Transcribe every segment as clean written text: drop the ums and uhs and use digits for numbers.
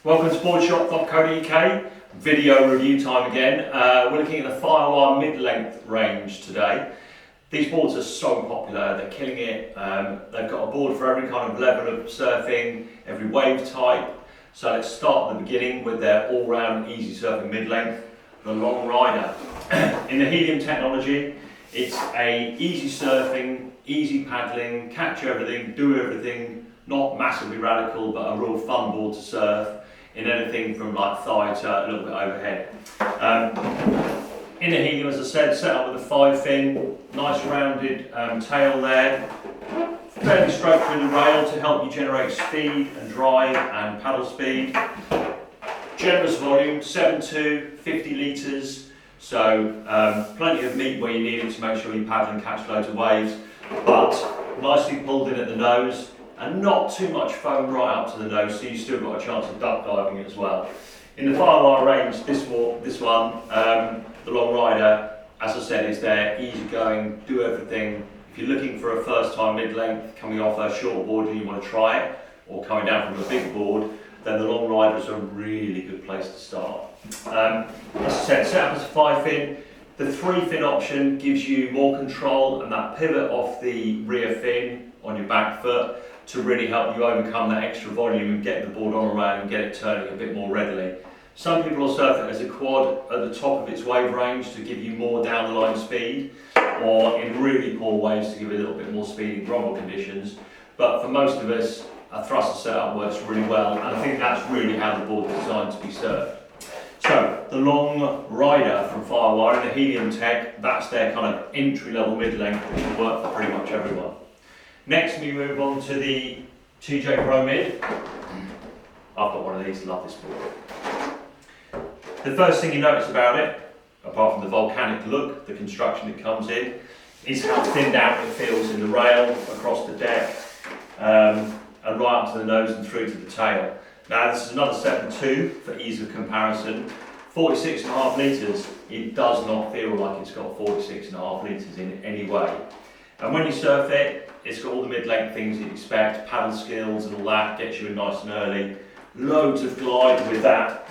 Welcome to Boardshop.co.uk, video review time again. We're looking at the Firewire Mid Length range today. These boards are so popular, they're killing it. They've got a board for every kind of level of surfing, every wave type. So let's start at the beginning with their all-round easy surfing mid length, the Long Rider. In the Helium technology, it's a easy surfing, easy paddling, catch everything, do everything, not massively radical, but a real fun board to surf in anything from like thigh to a little bit overhead. In the Helium, as I said, set up with a 5-fin, nice rounded tail there, fairly straight through the rail to help you generate speed and drive and paddle speed. Generous volume, 7.2, 50 litres, so plenty of meat where you need it to make sure you paddle and catch loads of waves, but nicely pulled in at the nose and not too much foam right up to the nose, so you've still got a chance of duck diving it as well. In the Firewire range, this one, the Long Rider, as I said, is there, easy going, do everything. If you're looking for a first time mid-length, coming off a shortboard and you want to try it, or coming down from a big board, then the Long Rider is a really good place to start. As I said, set up as a 5-fin. The 3-fin option gives you more control and that pivot off the rear fin on your back foot to really help you overcome that extra volume and get the board on around and get it turning a bit more readily. Some people will surf it as a quad at the top of its wave range to give you more down the line speed, or in really poor waves to give it a little bit more speed in grumble conditions. But for most of us, a thruster setup works really well, and I think that's really how the board is designed to be surfed. So the Long Rider from Firewire and the Helium Tech, that's their kind of entry-level mid-length that can work for pretty much everyone. Next we move on to the TJ Pro Mid. I've got one of these, love this board. The first thing you notice about it, apart from the volcanic look, the construction it comes in, is how thinned out it feels in the rail, across the deck, and right up to the nose and through to the tail. Now this is another 7.2 for ease of comparison. 46.5 litres, it does not feel like it's got 46.5 litres in any way. And when you surf it, it's got all the mid-length things you'd expect, paddle skills and all that, gets you in nice and early. Loads of glide with that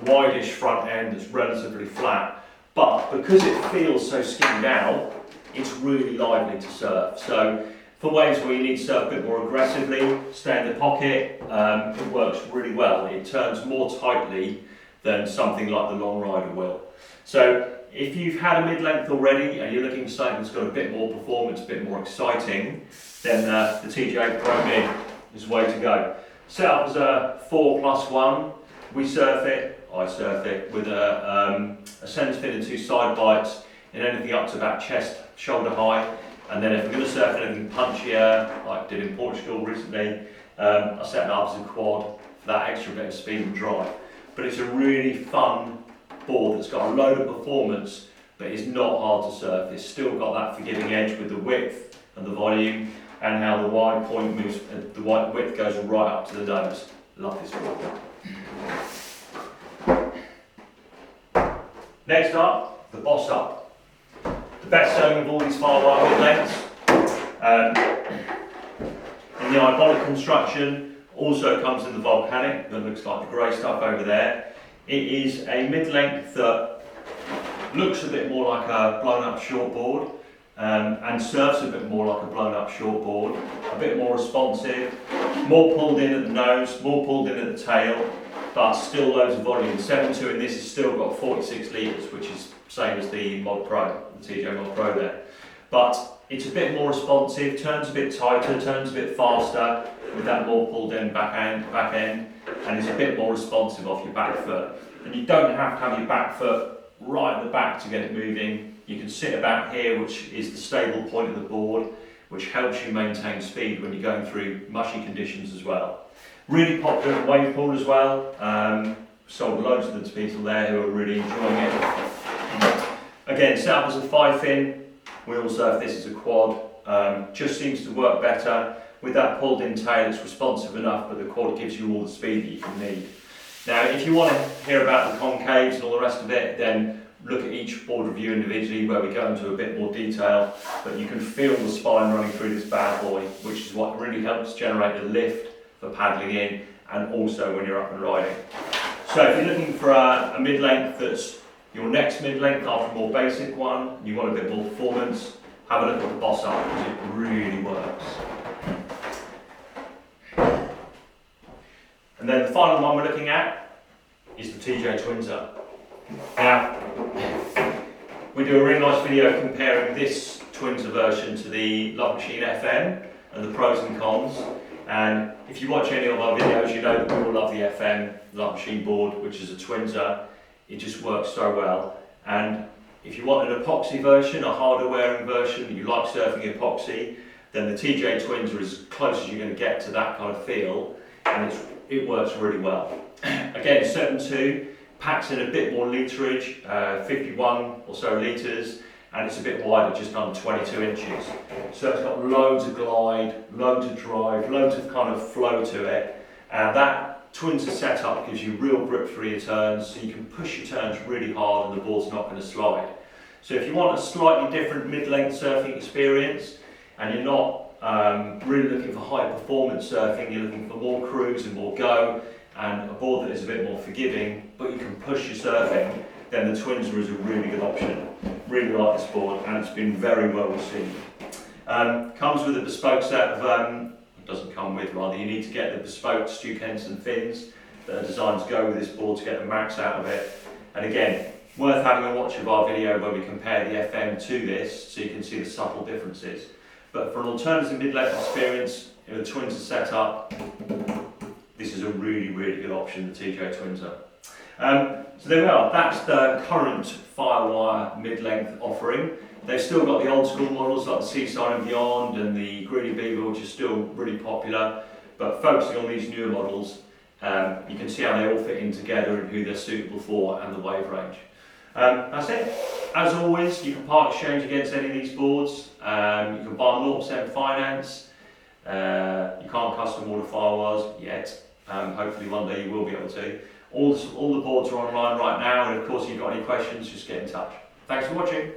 wide-ish front end that's relatively flat. But because it feels so skinned out, it's really lively to surf. So for waves where you need to surf a bit more aggressively, stay in the pocket, it works really well. It turns more tightly than something like the Long Rider will. So if you've had a mid-length already and you're looking for something that's got a bit more performance, a bit more exciting, then the TJ Pro Mid is the way to go. Set up as a 4+1, we surf it, I surf it with a centre fin and 2 side bites in anything up to about chest, shoulder height. And then if we're going to surf anything punchier, like I did in Portugal recently, I set it up as a quad for that extra bit of speed and drive. But it's a really fun board that's got a load of performance, but is not hard to surf. It's still got that forgiving edge with the width and the volume, and how the wide point moves, the wide width goes right up to the nose. Love this board. Next up, the Boardshop. The best selling of all these Firewire mid lengths. In the Ibolic construction, also comes in the Volcanic, that looks like the grey stuff over there. It is a mid-length that looks a bit more like a blown-up shortboard and surfs a bit more like a blown-up shortboard, a bit more responsive, more pulled in at the nose, more pulled in at the tail, but still loads of volume. 7.2 in this has still got 46 litres, which is same as the Mod Pro, the TJ Mod Pro there. But it's a bit more responsive, turns a bit tighter, turns a bit faster with that more pulled in back end, and it's a bit more responsive off your back foot. And you don't have to have your back foot right at the back to get it moving. You can sit about here, which is the stable point of the board, which helps you maintain speed when you're going through mushy conditions as well. Really popular at wave pool as well. Sold loads of them to people there who are really enjoying it. Again, set up as a 5-fin. We all surf this as a quad. Just seems to work better. With that pulled in tail, it's responsive enough, but the quad gives you all the speed that you can need. Now, if you want to hear about the concaves and all the rest of it, then look at each board review individually where we go into a bit more detail, but you can feel the spine running through this bad boy, which is what really helps generate the lift for paddling in and also when you're up and riding. So if you're looking for a mid-length that's your next mid-length after a more basic one, and you want a bit more performance, have a look at the Boardshop because it really works. And then the final one we're looking at is the TJ Twinzer. Now, we do a really nice video comparing this Twinzer version to the Love Machine FM and the pros and cons. And if you watch any of our videos, you know that we all love the FM Love Machine board, which is a Twinzer. It just works so well. And if you want an epoxy version, a harder wearing version, you like surfing epoxy, then the TJ Twinzer is as close as you're going to get to that kind of feel, and it works really well. Again, 7.2, packs in a bit more literage, 51 or so litres, and it's a bit wider, just under 22 inches. So it's got loads of glide, loads of drive, loads of kind of flow to it, and that Twinzer setup gives you real grip through your turns, so you can push your turns really hard and the board's not going to slide. So if you want a slightly different mid-length surfing experience, and you're not really looking for high performance surfing, you're looking for more cruise and more go, and a board that is a bit more forgiving, but you can push your surfing, then the Twinzer is a really good option. Really like this board, and it's been very well received. Comes with a bespoke set of, it doesn't come with, rather, you need to get the bespoke Stu Kenson fins that are designed to go with this board to get the max out of it. And again, worth having a watch of our video where we compare the FM to this, so you can see the subtle differences. But for an alternative mid-length experience, in a Twinzer setup, this is a really, really good option, the TJ Twinzer. So there we are, that's the current Firewire mid-length offering. They've still got the old school models like the Seaside and Beyond and the Greedy Beaver, which is still really popular, but focusing on these newer models, you can see how they all fit in together and who they're suitable for and the wave range. That's it. As always, you can part exchange against any of these boards. You can buy 0% finance. You can't custom order Firewires yet. Hopefully one day you will be able to. All the boards are online right now, and of course if you've got any questions, just get in touch. Thanks for watching.